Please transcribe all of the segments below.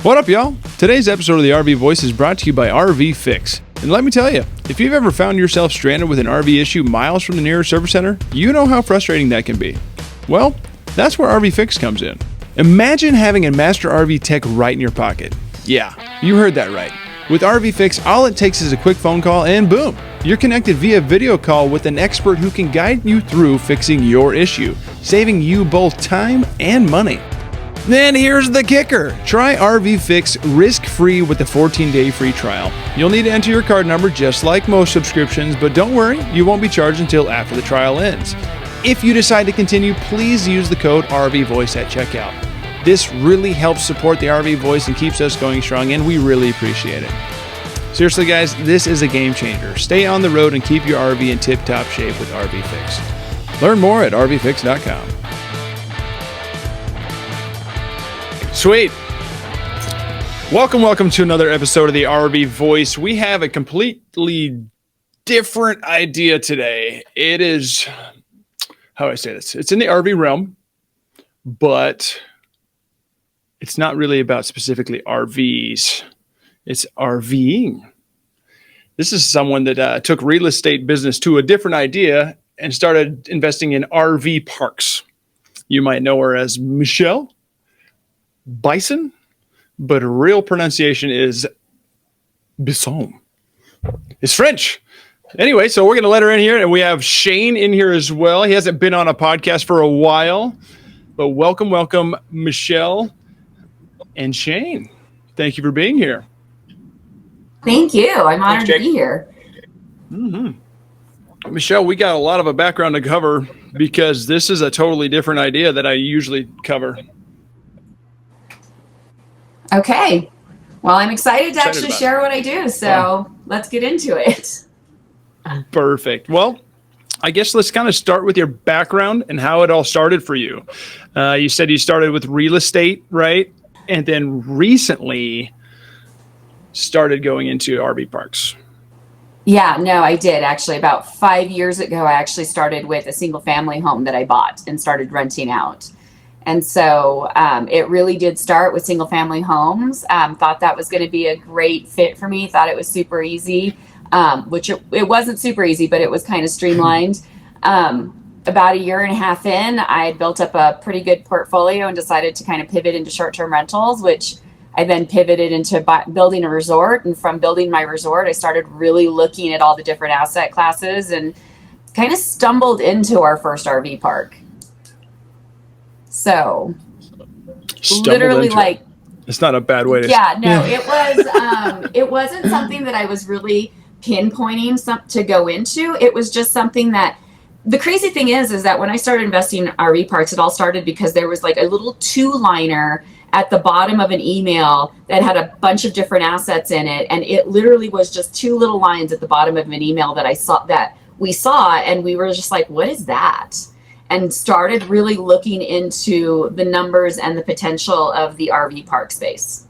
What up, y'all? Today's episode of the RV Voice is brought to you by RV Fix. And let me tell you, if you've ever found yourself stranded with an RV issue miles from the nearest service center, you know how frustrating that can be. Well, that's where RV Fix comes in. Imagine having a master RV tech right in your pocket. Yeah, you heard that right. With RV Fix, all it takes is a quick phone call and boom, you're connected via video call with an expert who can guide you through fixing your issue, saving you both time and money. Then here's the kicker. Try RV Fix risk-free with a 14-day free trial. You'll need to enter your card number just like most subscriptions, but don't worry, you won't be charged until after the trial ends. If you decide to continue, please use the code RVVoice at checkout. This really helps support the RV Voice and keeps us going strong, and we really appreciate it. Seriously, guys, this is a game changer. Stay on the road and keep your RV in tip-top shape with RV Fix. Learn more at rvfix.com. Sweet. Welcome to another episode of the RV Voice. We have a completely different idea today. It is, how do I say this? It's in the RV realm, but it's not really about specifically RVs. It's RVing. This is someone that took real estate business to a different idea and started investing in RV parks. You might know her as Mychele Bisson, but her real pronunciation is Bisson. It's French. Anyway, so we're going to let her in here, and we have Shane in here as well. He hasn't been on a podcast for a while, but welcome, Mychele and Shane. Thank you for being here. Thank you. I'm honored to be here. Mm-hmm. Mychele, we got a lot of a background to cover because this is a totally different idea that I usually cover. Okay. Well, I'm excited to actually share what I do. So let's get into it. Perfect. Well, I guess let's kind of start with your background and how it all started for you. You said you started with real estate, right? And then recently started going into RV parks. Yeah, no, I did actually. About 5 years ago, I actually started with a single family home that I bought and started renting out. And so it really did start with single family homes. Thought that was going to be a great fit for me. Thought it was super easy, which it wasn't super easy, but it was kind of streamlined. About a year and a half in, I had built up a pretty good portfolio and decided to kind of pivot into short-term rentals, which I then pivoted into building a resort. And from building my resort, I started really looking at all the different asset classes and kind of stumbled into our first RV park. So literally like, it's not a bad way to. Yeah, no, it was, it wasn't something that I was really pinpointing to go into. It was just something that the crazy thing is that when I started investing in RV parks, it all started because there was like a little 2-liner at the bottom of an email that had a bunch of different assets in it. And it literally was just 2 little lines at the bottom of an email that we saw. And we were just like, what is that? And started really looking into the numbers and the potential of the RV park space.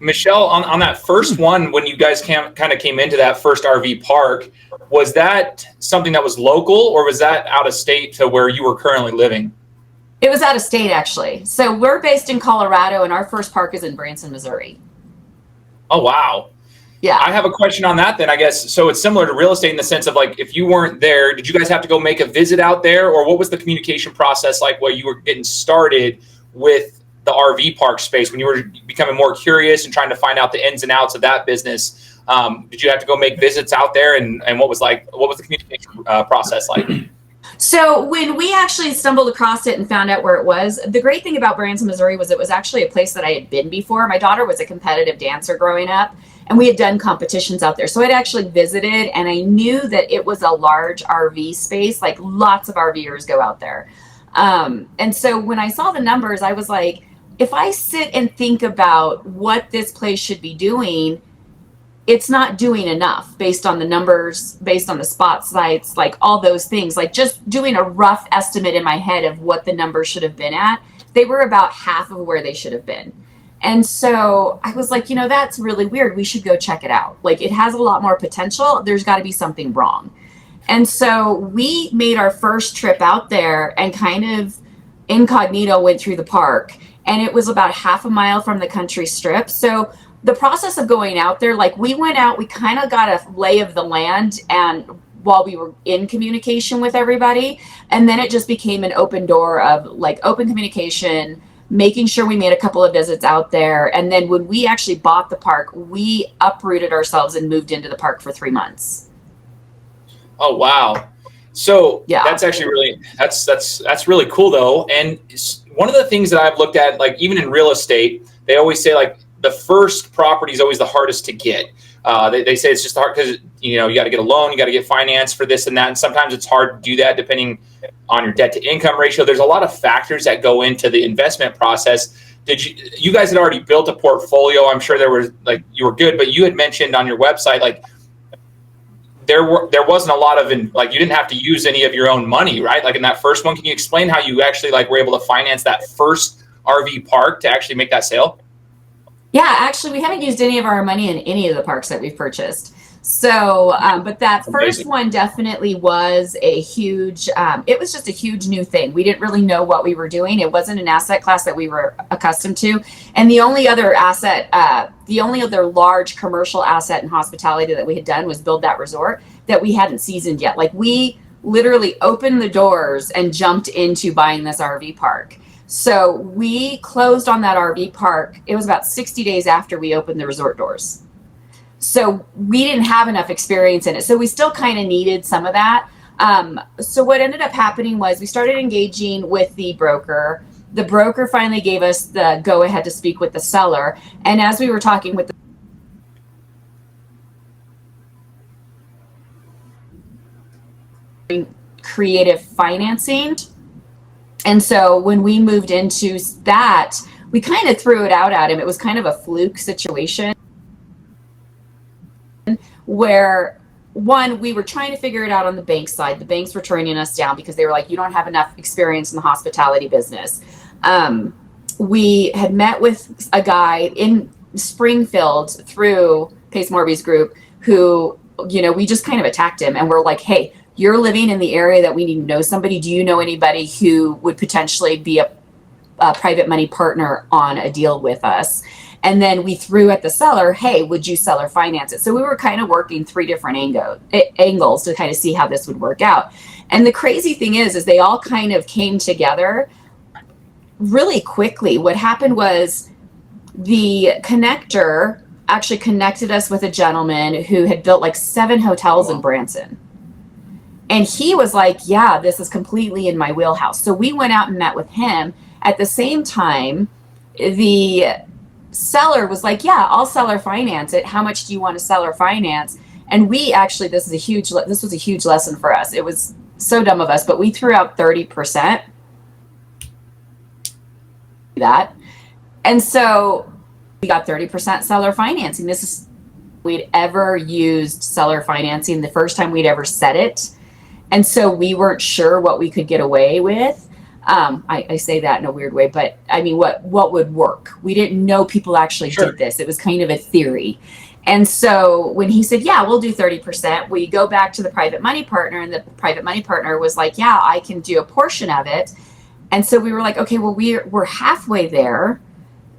Mychele, on that first one, when you guys kind of came into that first RV park, was that something that was local or was that out of state to where you were currently living? It was out of state, actually. So we're based in Colorado, and our first park is in Branson, Missouri. Oh, wow. Yeah. I have a question on that then, I guess. So it's similar to real estate in the sense of like, if you weren't there, did you guys have to go make a visit out there? Or what was the communication process like while you were getting started with the RV park space when you were becoming more curious and trying to find out the ins and outs of that business? Did you have to go make visits out there? And what was the communication process like? So when we actually stumbled across it and found out where it was, the great thing about Branson, Missouri was it was actually a place that I had been before. My daughter was a competitive dancer growing up, and we had done competitions out there. So I'd actually visited, and I knew that it was a large RV space, like lots of RVers go out there. And so when I saw the numbers, I was like, if I sit and think about what this place should be doing, it's not doing enough based on the numbers, based on the spot sites, like all those things, like just doing a rough estimate in my head of what the numbers should have been at. They were about half of where they should have been. And so I was like, that's really weird. We should go check it out. Like it has a lot more potential. There's got to be something wrong. And so we made our first trip out there and kind of incognito went through the park and it was about half a mile from the country strip. So the process of going out there, like we went out, we kind of got a lay of the land, and while we were in communication with everybody, and then it just became an open door of like open communication, making sure we made a couple of visits out there. And then when we actually bought the park, we uprooted ourselves and moved into the park for 3 months. Oh, wow. So yeah, that's actually really, that's really cool though. And one of the things that I've looked at, like even in real estate, they always say like the first property is always the hardest to get. They say it's just hard because, you know, you got to get a loan, you got to get finance for this and that. And sometimes it's hard to do that depending on your debt to income ratio. There's a lot of factors that go into the investment process. You guys had already built a portfolio. I'm sure there was like, you were good, but you had mentioned on your website, like there wasn't a lot of, like you didn't have to use any of your own money, right? Like in that first one, can you explain how you actually like were able to finance that first RV park to actually make that sale? Yeah, actually, we haven't used any of our money in any of the parks that we've purchased. So, but that first one definitely was a huge, it was just a huge new thing. We didn't really know what we were doing. It wasn't an asset class that we were accustomed to. And the only other asset, the only other large commercial asset in hospitality that we had done was build that resort that we hadn't seasoned yet. Like we literally opened the doors and jumped into buying this RV park. So we closed on that RV park. It was about 60 days after we opened the resort doors. So we didn't have enough experience in it. So we still kind of needed some of that. So what ended up happening was we started engaging with the broker. The broker finally gave us the go ahead to speak with the seller. And as we were talking with the creative financing, and so when we moved into that, we kind of threw it out at him. It was kind of a fluke situation where, one, we were trying to figure it out on the bank side. The banks were turning us down because they were like, you don't have enough experience in the hospitality business. We had met with a guy in Springfield through Pace Morby's group who, you know, we just kind of attacked him and we're like, hey, you're living in the area that we need to know somebody. Do you know anybody who would potentially be a private money partner on a deal with us? And then we threw at the seller, hey, would you seller finance it? So we were kind of working 3 different angles to kind of see how this would work out. And the crazy thing is they all kind of came together really quickly. What happened was the connector actually connected us with a gentleman who had built like 7 hotels in Branson. And he was like, yeah, this is completely in my wheelhouse. So we went out and met with him. At the same time, the seller was like, yeah, I'll seller finance it. How much do you want to seller finance? And we actually, this was a huge lesson for us. It was so dumb of us, but we threw out 30%. That. And so we got 30% seller financing. This is we'd ever used seller financing, the first time we'd ever said it. And so we weren't sure what we could get away with. I say that in a weird way, but I mean, what would work? We didn't know people actually did this. It was kind of a theory. And so when he said, yeah, we'll do 30%, we go back to the private money partner, and the private money partner was like, yeah, I can do a portion of it. And so we were like, okay, well, we're halfway there.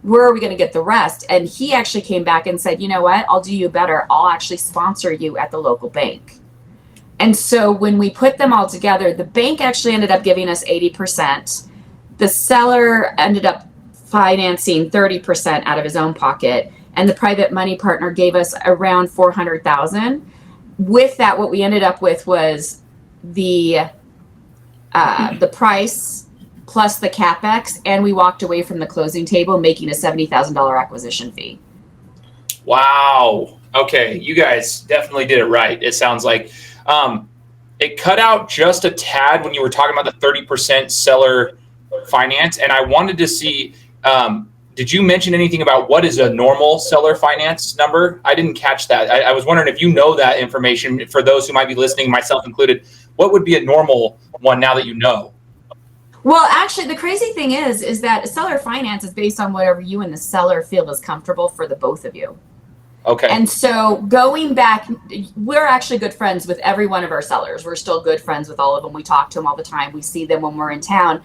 Where are we going to get the rest? And he actually came back and said, you know what? I'll do you better. I'll actually sponsor you at the local bank. And so when we put them all together, the bank actually ended up giving us 80%. The seller ended up financing 30% out of his own pocket. And the private money partner gave us around $400,000. With that, what we ended up with was the price plus the CapEx, and we walked away from the closing table making a $70,000 acquisition fee. Wow. Okay, you guys definitely did it right. It sounds like it cut out just a tad when you were talking about the 30% seller finance, and I wanted to see, did you mention anything about what is a normal seller finance number? I didn't catch that. I was wondering if you know that information for those who might be listening, myself included. What would be a normal one now that you know? Well, actually, the crazy thing is that seller finance is based on whatever you and the seller feel is comfortable for the both of you. Okay. And so going back, we're actually good friends with every one of our sellers. We're still good friends with all of them. We talk to them all the time. We see them when we're in town.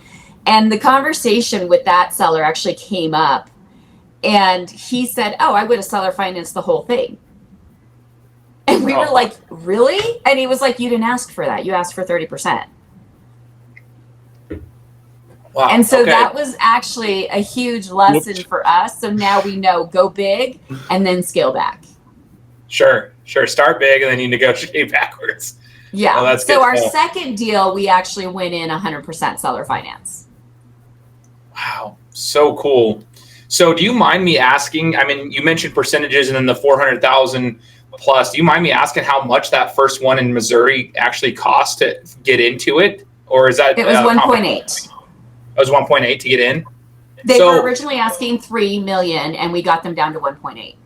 And the conversation with that seller actually came up, and he said, "Oh, I would have seller financed the whole thing." And we were like, "Really?" And he was like, "You didn't ask for that. You asked for 30%." Wow. And so that was actually a huge lesson for us. So now we know, go big and then scale back. Sure. Start big and then you negotiate backwards. Yeah. Oh, that's so good. Our second deal, we actually went in 100% seller finance. Wow. So cool. So do you mind me asking, I mean, you mentioned percentages and then the 400,000 plus, do you mind me asking how much that first one in Missouri actually cost to get into it? Or is that? It was 1.8. It was 1.8 to get in? They were originally asking 3 million and we got them down to 1.8.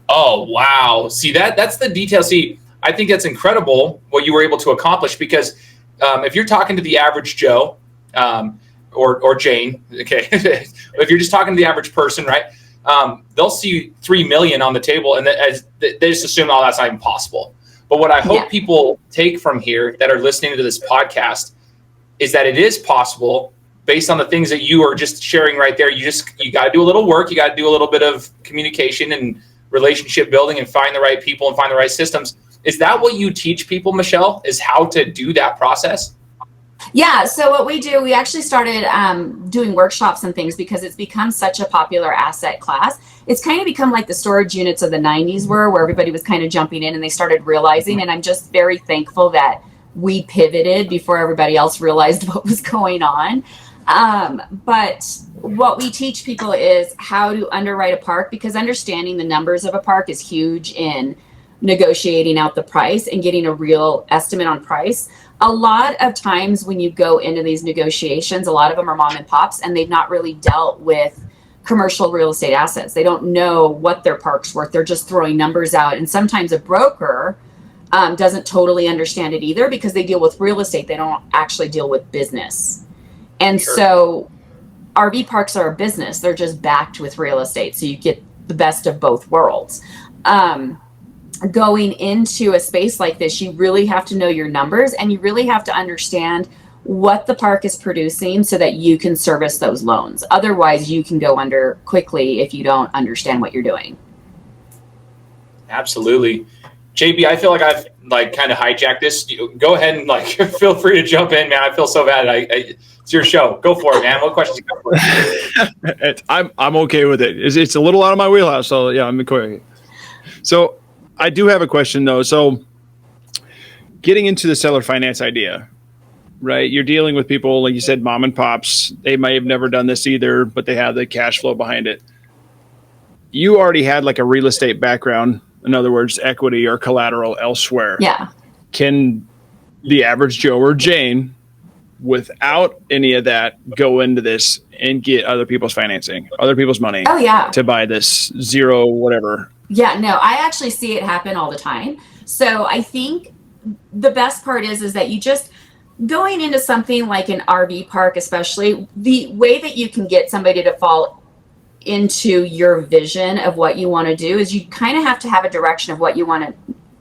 Oh, wow. See, that's the detail. See, I think that's incredible what you were able to accomplish, because if you're talking to the average Joe or Jane, okay, if you're just talking to the average person, right, they'll see 3 million on the table and they just assume, oh, that's not even possible. But what I hope people take from here that are listening to this podcast is that it is possible based on the things that you are just sharing right there. You got to do a little work. You got to do a little bit of communication and relationship building and find the right people and find the right systems. Is that what you teach people, Mychele, is how to do that process? Yeah. So what we do, we actually started doing workshops and things because it's become such a popular asset class. It's kind of become like the storage units of the 90s were, where everybody was kind of jumping in and they started realizing. And I'm just very thankful that we pivoted before everybody else realized what was going on. But what we teach people is how to underwrite a park, because understanding the numbers of a park is huge in negotiating out the price and getting a real estimate on price. A lot of times when you go into these negotiations, a lot of them are mom and pops and they've not really dealt with commercial real estate assets. They don't know what their park's worth. They're just throwing numbers out. And sometimes a broker doesn't totally understand it either, because they deal with real estate. They don't actually deal with business. And so RV parks are a business. They're just backed with real estate. So you get the best of both worlds. Going into a space like this, you really have to know your numbers and you really have to understand what the park is producing so that you can service those loans. Otherwise, you can go under quickly if you don't understand what you're doing. Absolutely. JB, I feel like I've kind of hijacked this. Go ahead and feel free to jump in, man. I feel so bad. It's your show. Go for it, man. What questions you got for it? I'm okay with it. It's a little out of my wheelhouse, so yeah, I'm okay. So I do have a question though. So getting into the seller finance idea, right? You're dealing with people, like you said, mom and pops. They may have never done this either, but they have the cash flow behind it. You already had a real estate background. In other words, equity or collateral elsewhere. Yeah. Can the average Joe or Jane, without any of that, go into this and get other people's financing, other people's money? Oh, yeah. To buy this zero, whatever. Yeah, no, I actually see it happen all the time. So I think the best part is that you just going into something like an RV park, especially, the way that you can get somebody to fall into your vision of what you want to do is you kind of have to have a direction of what you want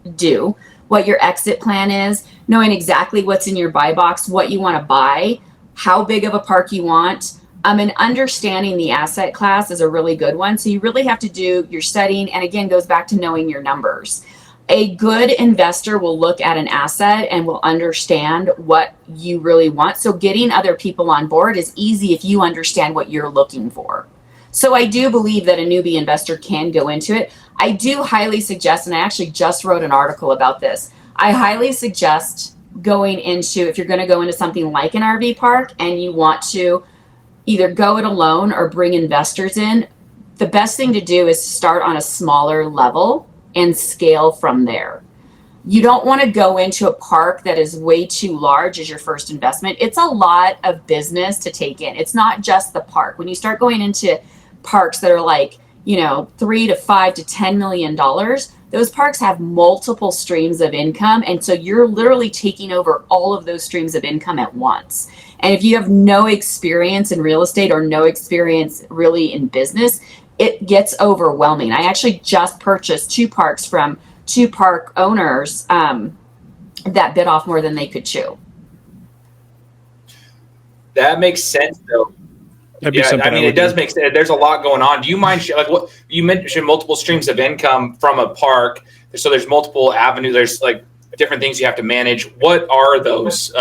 to do, what your exit plan is, knowing exactly what's in your buy box, what you want to buy, how big of a park you want. And understanding the asset class is a really good one. So you really have to do your studying. And again, goes back to knowing your numbers. A good investor will look at an asset and will understand what you really want. So getting other people on board is easy if you understand what you're looking for. So I do believe that a newbie investor can go into it. I do highly suggest, and I actually just wrote an article about this, I highly suggest going into, if you're going to go into something like an RV park and you want to either go it alone or bring investors in, the best thing to do is start on a smaller level and scale from there. You don't want to go into a park that is way too large as your first investment. It's a lot of business to take in. It's not just the park. When you start going into parks that are $3 to $5 to $10 million, those parks have multiple streams of income. And so you're literally taking over all of those streams of income at once. And if you have no experience in real estate or no experience really in business, it gets overwhelming. I actually just purchased 2 parks from 2 park owners that bit off more than they could chew. That makes sense, though. That'd be Yeah, something I mean, it does make sense. There's a lot going on. Do you mind, like, what you mentioned, multiple streams of income from a park? So there's multiple avenues. There's like different things you have to manage. What are those?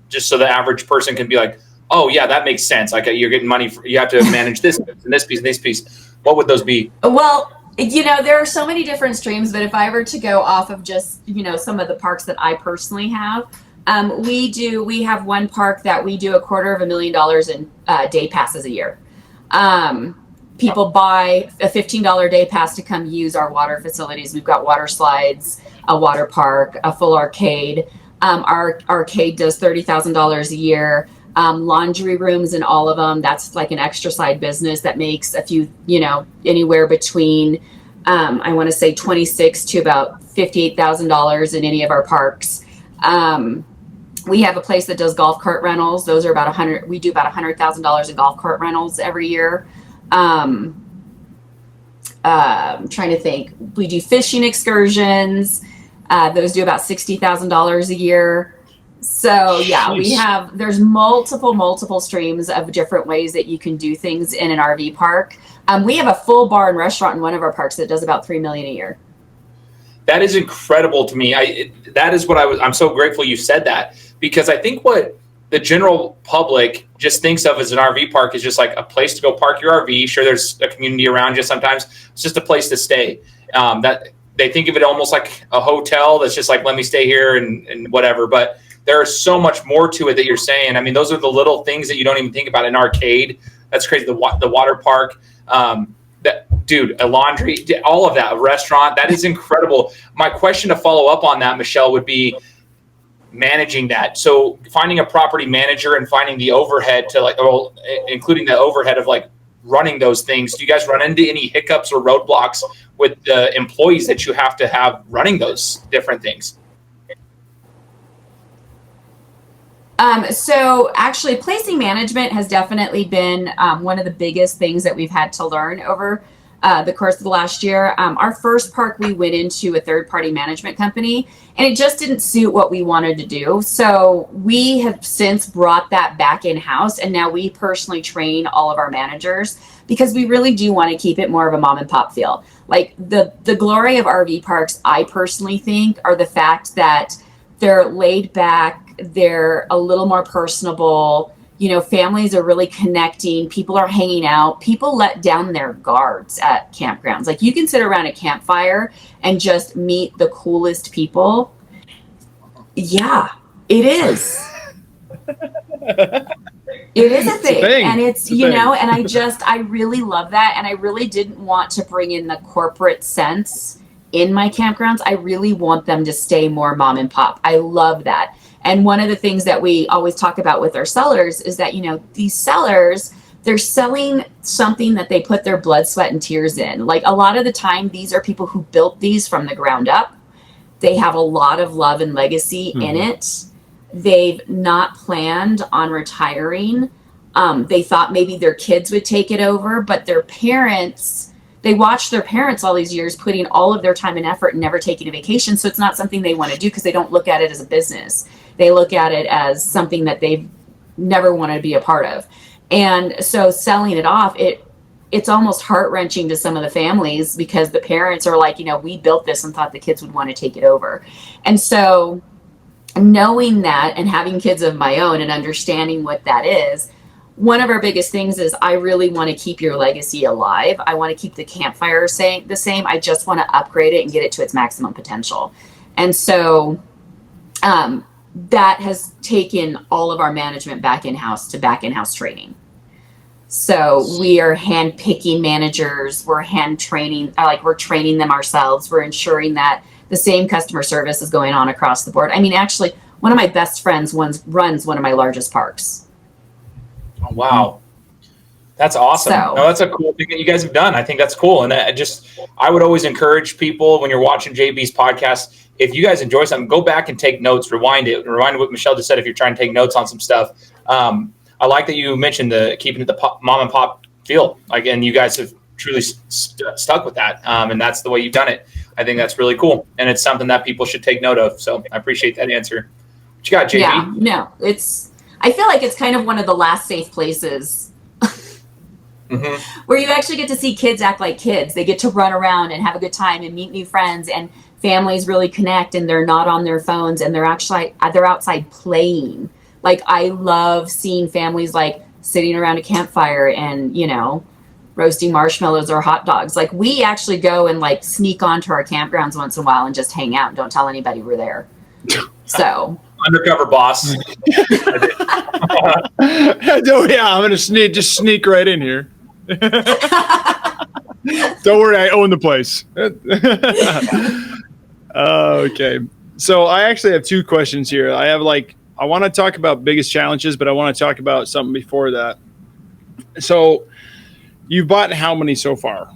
Just so the average person can be like, oh yeah, that makes sense. Like you're getting money for, you have to manage this and this piece and this piece. What would those be? Well, there are so many different streams, but if I were to go off of just, some of the parks that I personally have, we have one park that we do $250,000 in day passes a year. People buy a $15 day pass to come use our water facilities. We've got water slides, a water park, a full arcade. Our arcade does $30,000 a year. Laundry rooms in all of them. That's like an extra side business that makes a few, anywhere between, I want to say 26 to about $58,000 in any of our parks. We have a place that does golf cart rentals. Those are about we do about $100,000 in golf cart rentals every year. I'm trying to think. We do fishing excursions. Those do about $60,000 a year. So yeah, there's multiple streams of different ways that you can do things in an RV park. We have a full bar and restaurant in one of our parks that does about $3 million a year. That is incredible to me. That is what I'm so grateful you said that, because I think what the general public just thinks of as an RV park is just like a place to go park your RV. Sure, there's a community around you sometimes. It's just a place to stay. That they think of it almost like a hotel that's just like, let me stay here and whatever. But there is so much more to it that you're saying. I mean, those are the little things that you don't even think about. An arcade, that's crazy. The water park, a laundry, all of that, a restaurant, that is incredible. My question to follow up on that, Mychele, would be managing that. So finding a property manager and finding the overhead to including the overhead of like running those things. Do you guys run into any hiccups or roadblocks with the employees that you have to have running those different things? So actually placing management has definitely been one of the biggest things that we've had to learn over the course of the last year. Our first park, we went into a third-party management company, and it just didn't suit what we wanted to do. So we have since brought that back in-house, and now we personally train all of our managers because we really do want to keep it more of a mom and pop feel. Like the glory of RV parks, I personally think, are the fact that they're laid back, they're a little more personable. Families are really connecting. People are hanging out. People let down their guards at campgrounds. Like you can sit around a campfire and just meet the coolest people. Yeah, it is. It is a thing. And it's, and I really love that. And I really didn't want to bring in the corporate sense in my campgrounds. I really want them to stay more mom and pop. I love that. And one of the things that we always talk about with our sellers is that, these sellers, they're selling something that they put their blood, sweat, and tears in. Like a lot of the time, these are people who built these from the ground up. They have a lot of love and legacy in it. They've not planned on retiring. They thought maybe their kids would take it over, but their parents, they watched their parents all these years putting all of their time and effort and never taking a vacation. So it's not something they want to do because they don't look at it as a business. They look at it as something that they've never wanted to be a part of. And so selling it off, it's almost heart-wrenching to some of the families because the parents are like, we built this and thought the kids would want to take it over. And so knowing that and having kids of my own and understanding what that is, one of our biggest things is I really want to keep your legacy alive. I want to keep the campfire the same. I just want to upgrade it and get it to its maximum potential. And so that has taken all of our management back in-house training. So we are hand picking managers. We're hand training, we're training them ourselves. We're ensuring that the same customer service is going on across the board. I mean, actually, one of my best friends runs one of my largest parks. Oh, wow. That's awesome. No, that's a cool thing that you guys have done. I think that's cool. And I would always encourage people when you're watching JB's podcast, if you guys enjoy something, go back and take notes, rewind what Mychele just said, if you're trying to take notes on some stuff. I like that you mentioned keeping it the mom and pop feel. And you guys have truly stuck with that. And that's the way you've done it. I think that's really cool. And it's something that people should take note of. So I appreciate that answer. What you got, JB? Yeah, no, I feel like it's kind of one of the last safe places where you actually get to see kids act like kids. They get to run around and have a good time and meet new friends, and families really connect, and they're not on their phones, and they're outside playing. Like, I love seeing families like sitting around a campfire and, you know, roasting marshmallows or hot dogs. Like, we actually go and like sneak onto our campgrounds once in a while and just hang out and don't tell anybody we're there. So undercover boss. Oh, yeah, I'm gonna sneak right in here. Don't worry, I own the place. Okay, so I actually have two questions here. I want to talk about biggest challenges, but I want to talk about something before that. So you've bought how many so far?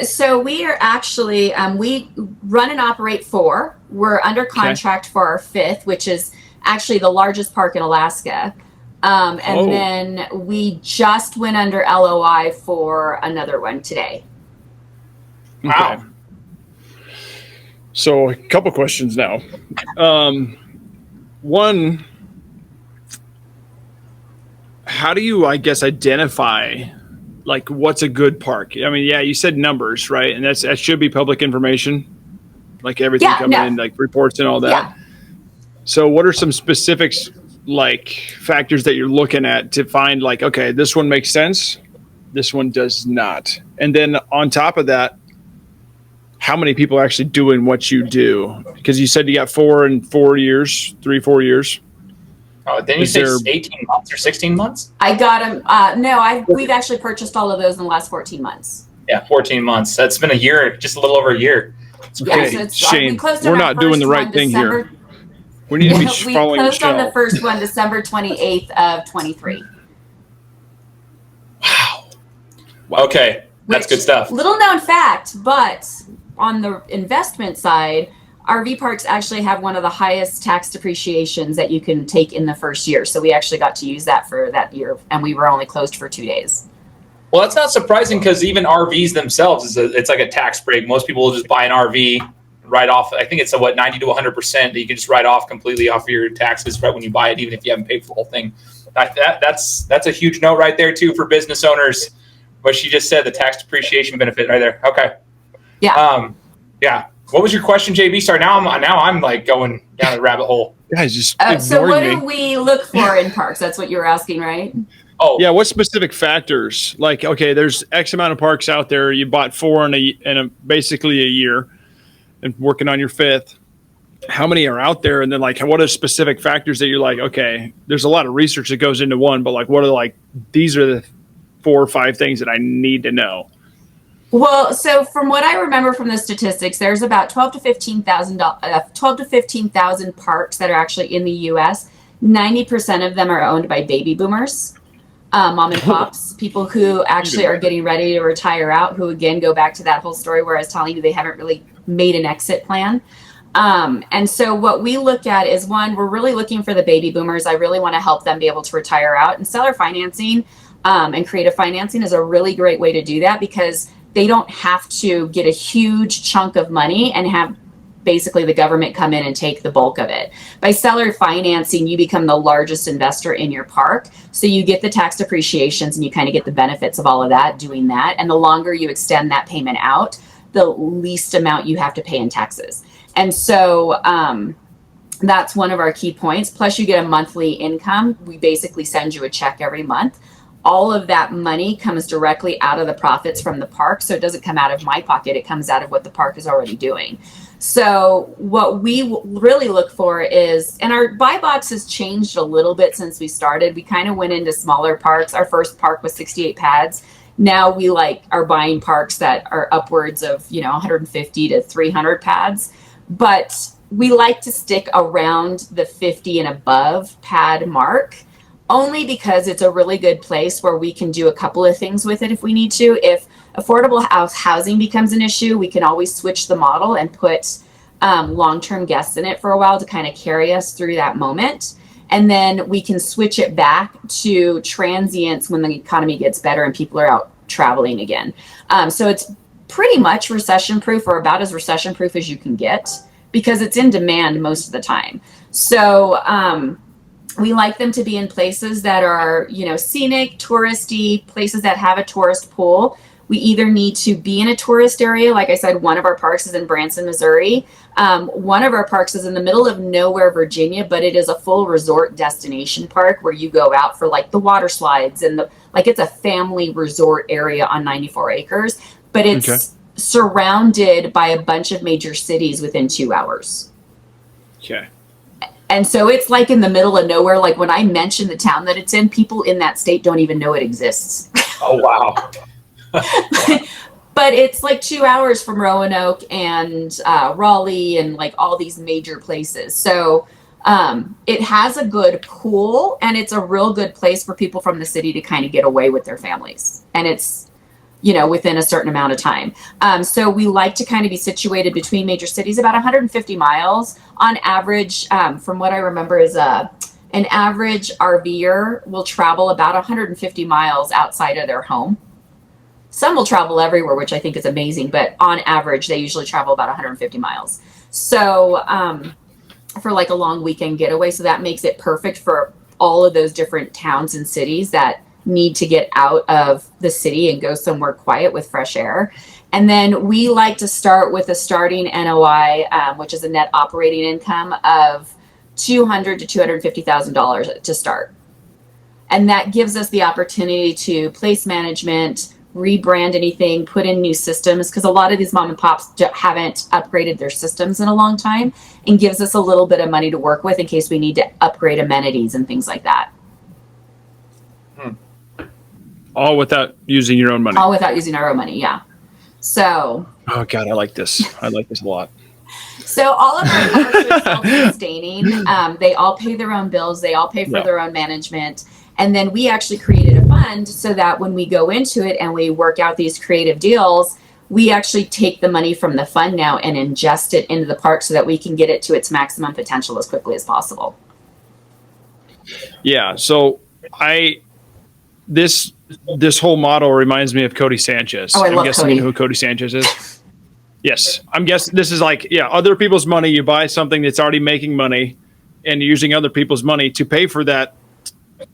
So we are actually, we run and operate 4. We're under contract for our 5th, which is actually the largest park in Alaska. Then we just went under LOI for another one today. Wow. Okay. So a couple questions now. One, how do you, I guess, identify like what's a good park? I mean, yeah, you said numbers, right? And that should be public information, like everything coming in, like reports and all that. Yeah. So what are some specifics, like factors that you're looking at to find like, okay, this one makes sense, this one does not? And then on top of that, how many people are actually doing what you do? Because you said you got 4 in 4 years, 3-4 years. Oh, then you say 18 months or 16 months? I got them. We've actually purchased all of those in the last 14 months. Yeah, 14 months. That's been a year, just a little over a year. Okay, so Shane, we're not doing the right thing here. We need to be following We your closed on the channel. first one December 28th of 23. Wow. Okay, that's good stuff. Little known fact, but on the investment side, RV parks actually have one of the highest tax depreciations that you can take in the first year. So we actually got to use that for that year, and we were only closed for 2 days. Well, that's not surprising because even RVs themselves, it's like a tax break. Most people will just buy an RV, write off, I think it's 90 to 100% that you can just write off completely off of your taxes right when you buy it, even if you haven't paid for the whole thing. That's a huge note right there, too, for business owners. What she just said, the tax depreciation benefit right there. Okay. Yeah. Yeah. What was your question, JB? Sorry, now I'm like going down a rabbit hole. Guys, just so what ignoring me. do we look for in parks? That's what you were asking, right? Oh, Yeah, what specific factors? Like, okay, there's X amount of parks out there. You bought 4 in basically a year, and working on your 5th. How many are out there? And then, like, what are specific factors that you're like, okay, there's a lot of research that goes into one, but like, what are these are the 4 or 5 things that I need to know? Well, so from what I remember from the statistics, there's about 12 to 15,000 parks that are actually in the U.S. 90% of them are owned by baby boomers, mom and pops, people who actually are getting ready to retire out, who again go back to that whole story where I was telling you they haven't really made an exit plan. And so what we look at is, one, we're really looking for the baby boomers. I really want to help them be able to retire out, and seller financing and creative financing is a really great way to do that, because they don't have to get a huge chunk of money and have basically the government come in and take the bulk of it. By seller financing, you become the largest investor in your park. So you get the tax depreciations and you kind of get the benefits of all of that doing that. And the longer you extend that payment out, the least amount you have to pay in taxes. And so that's one of our key points. Plus you get a monthly income. We basically send you a check every month. All of that money comes directly out of the profits from the park. So it doesn't come out of my pocket. It comes out of what the park is already doing. So what we really look for is, and our buy box has changed a little bit since we started. We kind of went into smaller parks. Our first park was 68 pads. Now we are buying parks that are upwards of, 150 to 300 pads. But we like to stick around the 50 and above pad mark, only because it's a really good place where we can do a couple of things with it if we need to. If affordable housing becomes an issue, we can always switch the model and put long-term guests in it for a while to kind of carry us through that moment. And then we can switch it back to transients when the economy gets better and people are out traveling again. So it's pretty much recession-proof, or about as recession-proof as you can get, because it's in demand most of the time. So We like them to be in places that are, scenic, touristy, places that have a tourist pool. We either need to be in a tourist area. Like I said, one of our parks is in Branson, Missouri. One of our parks is in the middle of nowhere, Virginia, but it is a full resort destination park where you go out for like the water slides and it's a family resort area on 94 acres, but it's surrounded by a bunch of major cities within 2 hours. Okay. And so it's like in the middle of nowhere. Like when I mention the town that it's in, people in that state don't even know it exists. Oh, wow. But it's like 2 hours from Roanoke and Raleigh and like all these major places. So it has a good pool, and it's a real good place for people from the city to kind of get away with their families. And it's, within a certain amount of time. So we like to kind of be situated between major cities, about 150 miles on average. From what I remember is an average RVer will travel about 150 miles outside of their home. Some will travel everywhere, which I think is amazing, but on average, they usually travel about 150 miles. So for like a long weekend getaway, so that makes it perfect for all of those different towns and cities that need to get out of the city and go somewhere quiet with fresh air. And then we like to start with a starting NOI, which is a net operating income of $200,000 to $250,000 to start. And that gives us the opportunity to place management, rebrand anything, put in new systems, because a lot of these mom and pops haven't upgraded their systems in a long time, and gives us a little bit of money to work with in case we need to upgrade amenities and things like that. All without using your own money. All without using our own money, yeah. So. Oh God, I like this. I like this a lot. So all of our parks are self-sustaining. They all pay their own bills. They all pay for their own management. And then we actually created a fund so that when we go into it and we work out these creative deals, we actually take the money from the fund now and ingest it into the park so that we can get it to its maximum potential as quickly as possible. Yeah. So this whole model reminds me of Cody Sanchez. Oh, I love guessing Cody. You know who Cody Sanchez is? Yes. I'm guessing this is like, other people's money. You buy something that's already making money, and you're using other people's money to pay for that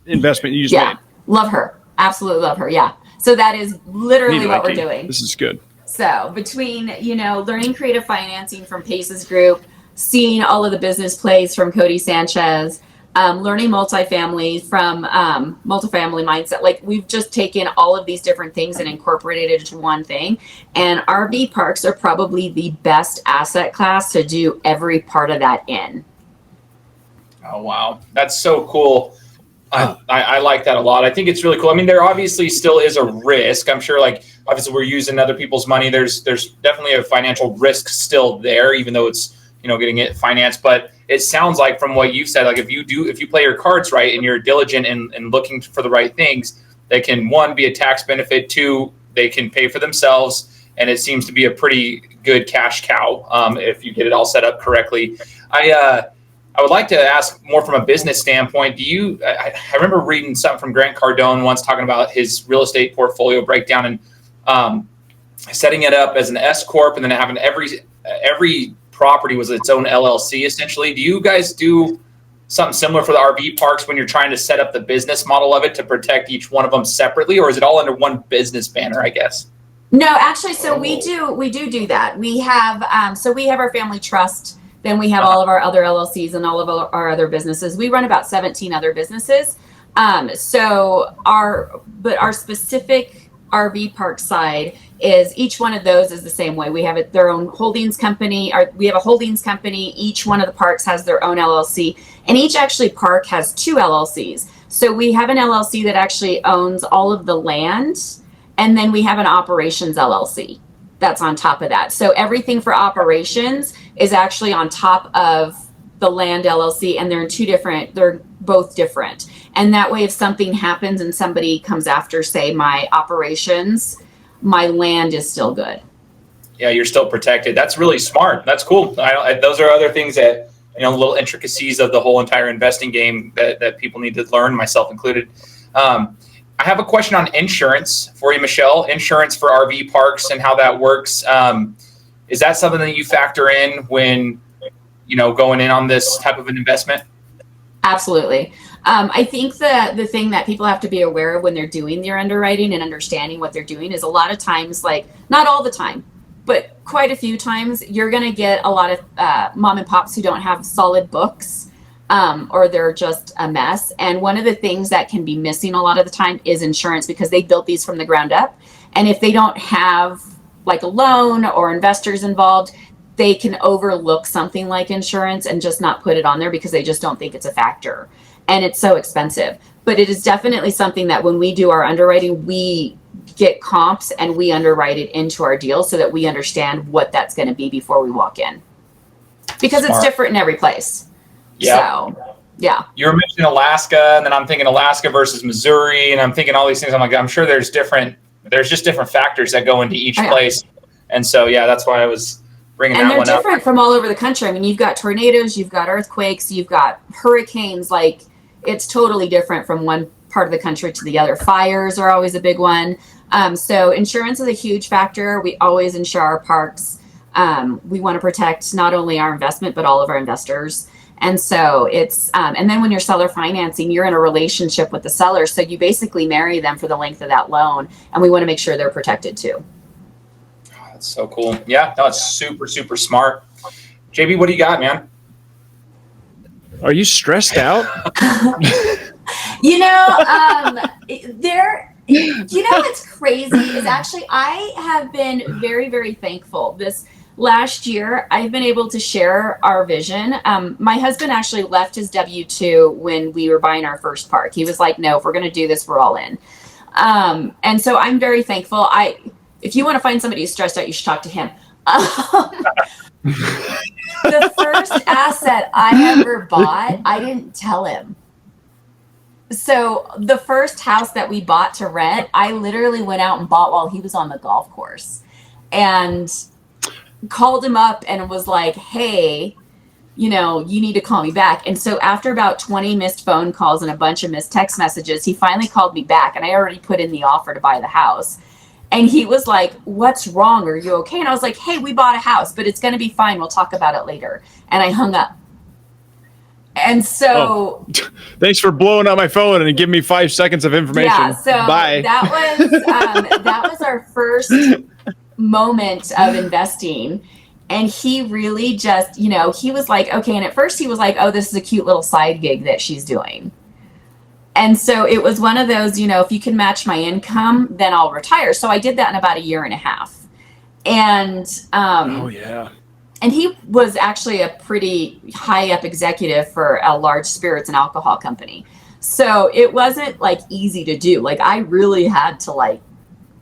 investment you just made. Love her. Absolutely love her. Yeah. So that is literally what we're doing. This is good. So between, learning creative financing from Pace's group, seeing all of the business plays from Cody Sanchez, learning multifamily from multifamily mindset. Like, we've just taken all of these different things and incorporated it into one thing. And RV parks are probably the best asset class to do every part of that in. Oh, wow. That's so cool. I like that a lot. I think it's really cool. I mean, there obviously still is a risk. I'm sure, like, obviously we're using other people's money. There's definitely a financial risk still there, even though it's, getting it financed. But it sounds like, from what you've said, like if you play your cards right and you're diligent and looking for the right things, they can, one, be a tax benefit, two, they can pay for themselves. And it seems to be a pretty good cash cow if you get it all set up correctly. I would like to ask more from a business standpoint. I remember reading something from Grant Cardone once talking about his real estate portfolio breakdown and setting it up as an S corp, and then having every property was its own LLC essentially. Do you guys do something similar for the RV parks when you're trying to set up the business model of it to protect each one of them separately, or is it all under one business banner, I guess? No, actually, so we do that. We have our family trust. Then we have all of our other LLCs and all of our other businesses. We run about 17 other businesses. So our specific RV park side is, each one of those is the same way. We have their own holdings company, or we have a holdings company. Each one of the parks has their own LLC, and each actually park has 2 LLCs. So we have an LLC that actually owns all of the land, and then we have an operations LLC that's on top of that. So everything for operations is actually on top of the land LLC, and they're both different. And that way, if something happens and somebody comes after, say, my operations, my land is still good. Yeah, you're still protected. That's really smart. That's cool. Those are other things that, little intricacies of the whole entire investing game that people need to learn, myself included. I have a question on insurance for you, Mychele. Insurance for RV parks and how that works. Is that something that you factor in when, going in on this type of an investment? Absolutely. I think the thing that people have to be aware of when they're doing their underwriting and understanding what they're doing is a lot of times, like not all the time, but quite a few times, you're going to get a lot of mom and pops who don't have solid books, or they're just a mess. And one of the things that can be missing a lot of the time is insurance, because they built these from the ground up. And if they don't have like a loan or investors involved, they can overlook something like insurance and just not put it on there because they just don't think it's a factor. And it's so expensive. But it is definitely something that when we do our underwriting, we get comps and we underwrite it into our deal so that we understand what that's going to be before we walk in. Because it's different in every place. Yeah. So, yeah. You were mentioning Alaska, and then I'm thinking Alaska versus Missouri, and I'm thinking all these things. I'm like, I'm sure there's just different factors that go into each place. And so, yeah, that's why I was bringing that one up. And they're different from all over the country. I mean, you've got tornadoes, you've got earthquakes, you've got hurricanes. Like, it's totally different from one part of the country to the other. Fires are always a big one. So insurance is a huge factor. We always insure our parks. We want to protect not only our investment, but all of our investors. And so it's, and then when you're seller financing, you're in a relationship with the seller. So you basically marry them for the length of that loan. And we want to make sure they're protected too. Oh, that's so cool. Yeah, that's super, super smart. JB, what do you got, man? Are you stressed out? You know, what's crazy is actually I have been very, very thankful. This last year, I've been able to share our vision. My husband actually left his W-2 when we were buying our first park. He was like, no, if we're going to do this, we're all in. And so I'm very thankful. If you want to find somebody who's stressed out, you should talk to him. The first asset I ever bought, I didn't tell him. So the first house that we bought to rent, I literally went out and bought while he was on the golf course, and called him up and was like, hey, you need to call me back. And so after about 20 missed phone calls and a bunch of missed text messages, he finally called me back, and I already put in the offer to buy the house. And he was like, what's wrong? Are you okay? And I was like, hey, we bought a house, but it's going to be fine. We'll talk about it later. And I hung up. And so thanks for blowing up my phone and giving me 5 seconds of information. Yeah, so bye. That was our first moment of investing. And he really just, he was like, okay. And at first he was like, oh, this is a cute little side gig that she's doing. And so it was one of those, if you can match my income, then I'll retire. So I did that in about a year and a half. And oh yeah. And he was actually a pretty high up executive for a large spirits and alcohol company. So it wasn't like easy to do. Like I really had to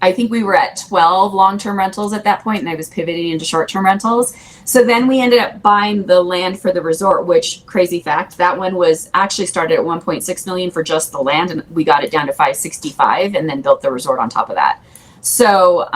I think we were at 12 long-term rentals at that point, and I was pivoting into short-term rentals. So then we ended up buying the land for the resort, which, crazy fact, that one was actually started at $1.6 million for just the land, and we got it down to $565 and then built the resort on top of that. So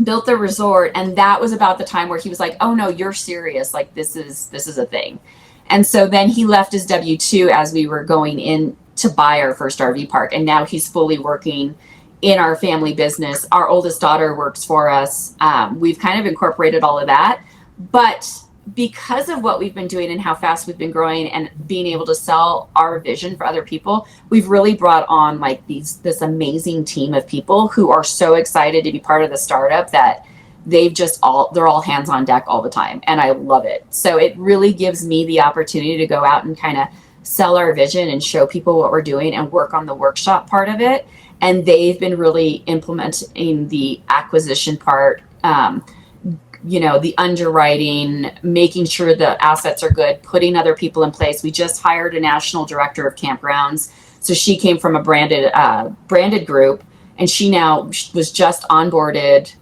built the resort, and that was about the time where he was like, oh no, you're serious, like this is a thing. And so then he left his W-2 as we were going in to buy our first RV park, and now he's fully working in our family business. Our oldest daughter works for us. We've kind of incorporated all of that, but because of what we've been doing and how fast we've been growing and being able to sell our vision for other people, we've really brought on this amazing team of people who are so excited to be part of the startup that they're all hands on deck all the time. And I love it. So it really gives me the opportunity to go out and kind of sell our vision and show people what we're doing and work on the workshop part of it. And they've been really implementing the acquisition part, the underwriting, making sure the assets are good, putting other people in place. We just hired a national director of campgrounds. So she came from a branded group, and she now was just onboarded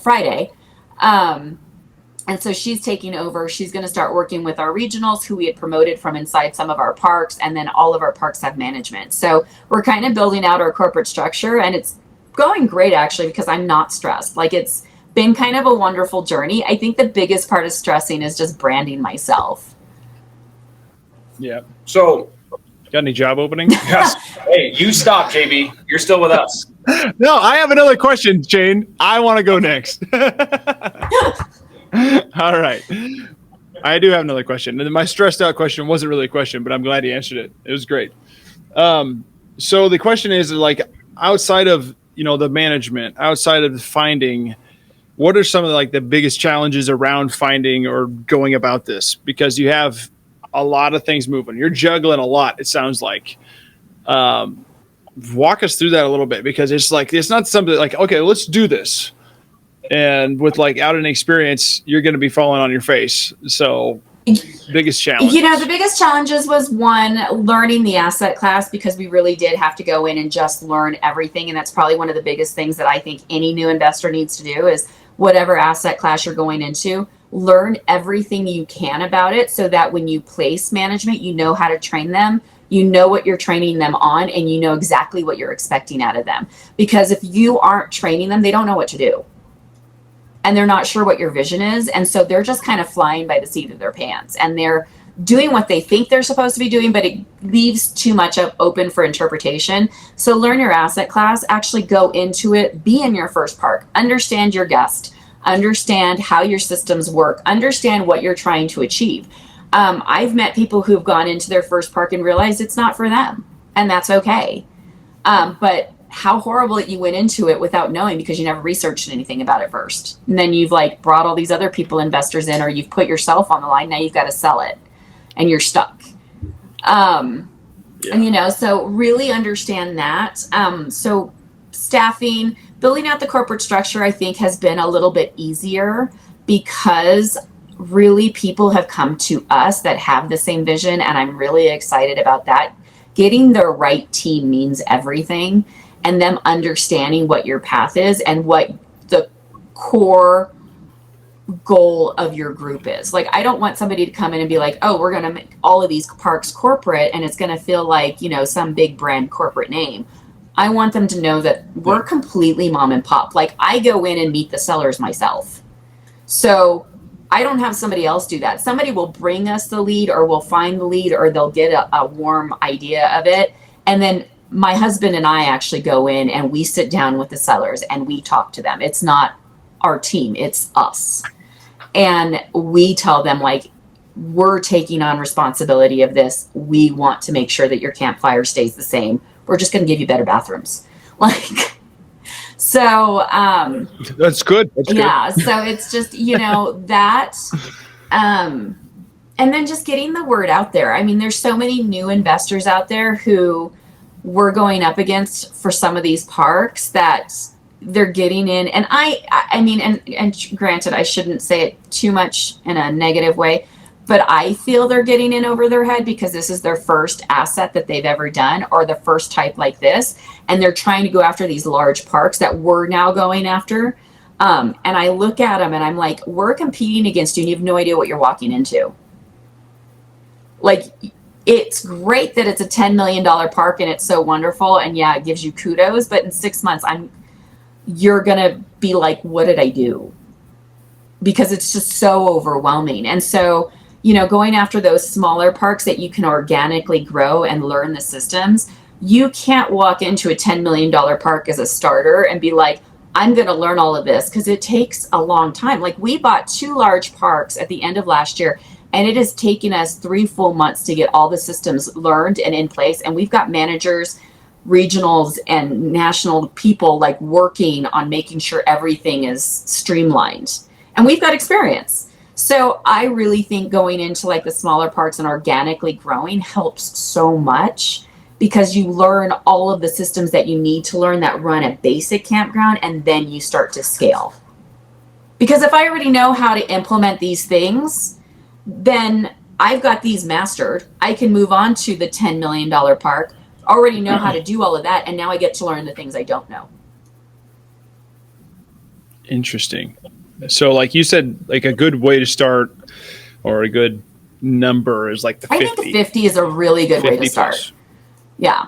Friday. And so she's taking over. She's going to start working with our regionals who we had promoted from inside some of our parks. And then all of our parks have management. So we're kind of building out our corporate structure, and it's going great actually, because I'm not stressed. Like it's been kind of a wonderful journey. I think the biggest part of stressing is just branding myself. Yeah. So got any job openings? Yes. Hey, you stop, JB. You're still with us. No, I have another question, Jane. I want to go next. All right. I do have another question. And my stressed out question wasn't really a question, but I'm glad you answered it. It was great. So the question is like outside of, the management, outside of the finding, what are some of the biggest challenges around finding or going about this? Because you have a lot of things moving. You're juggling a lot, it sounds like. Walk us through that a little bit, because it's not something like, okay, let's do this. And with out an experience, you're going to be falling on your face. So biggest challenge. The biggest challenges was one, learning the asset class, because we really did have to go in and just learn everything. And that's probably one of the biggest things that I think any new investor needs to do is whatever asset class you're going into, learn everything you can about it so that when you place management, you know how to train them, you know what you're training them on, and you know exactly what you're expecting out of them. Because if you aren't training them, they don't know what to do. And they're not sure what your vision is. And so they're just kind of flying by the seat of their pants. And they're doing what they think they're supposed to be doing, but it leaves too much open for interpretation. So learn your asset class, actually go into it, be in your first park, understand your guest, understand how your systems work, understand what you're trying to achieve. I've met people who've gone into their first park and realized it's not for them, and that's okay. But how horrible that you went into it without knowing, because you never researched anything about it first. And then you've brought all these other people, investors in, or you've put yourself on the line. Now you've got to sell it and you're stuck. And so really understand that. So staffing, building out the corporate structure, I think has been a little bit easier, because really people have come to us that have the same vision. And I'm really excited about that. Getting the right team means everything, and them understanding what your path is and what the core goal of your group is. I don't want somebody to come in and be like, oh, we're going to make all of these parks corporate, and it's going to feel like, some big brand corporate name. I want them to know that we're completely mom and pop. I go in and meet the sellers myself. So I don't have somebody else do that. Somebody will bring us the lead, or we'll find the lead, or they'll get a warm idea of it. And then my husband and I actually go in and we sit down with the sellers and we talk to them. It's not our team, it's us. And we tell them, we're taking on responsibility of this. We want to make sure that your campfire stays the same. We're just going to give you better bathrooms. So that's good. Yeah. So it's just, that, and then just getting the word out there. I mean, there's so many new investors out there who we're going up against for some of these parks that they're getting in. And I mean, and granted, I shouldn't say it too much in a negative way, but I feel they're getting in over their head because this is their first asset that they've ever done, or the first type like this. And they're trying to go after these large parks that we're now going after. And I look at them and I'm like, we're competing against you and you have no idea what you're walking into. It's great that it's a $10 million park and it's so wonderful. And yeah, it gives you kudos, but in 6 months, you're going to be like, what did I do? Because it's just so overwhelming. And so, going after those smaller parks that you can organically grow and learn the systems, you can't walk into a $10 million park as a starter and be like, I'm going to learn all of this, because it takes a long time. We bought 2 large parks at the end of last year, and it has taken us 3 full months to get all the systems learned and in place. And we've got managers, regionals, and national people working on making sure everything is streamlined. And we've got experience. So I really think going into the smaller parks and organically growing helps so much, because you learn all of the systems that you need to learn that run a basic campground, and then you start to scale. Because if I already know how to implement these things, then I've got these mastered. I can move on to the $10 million park, already know how to do all of that, and now I get to learn the things I don't know. Interesting. So you said, a good way to start, or a good number, is the 50. I think 50 is a really good way to start. Plus. Yeah.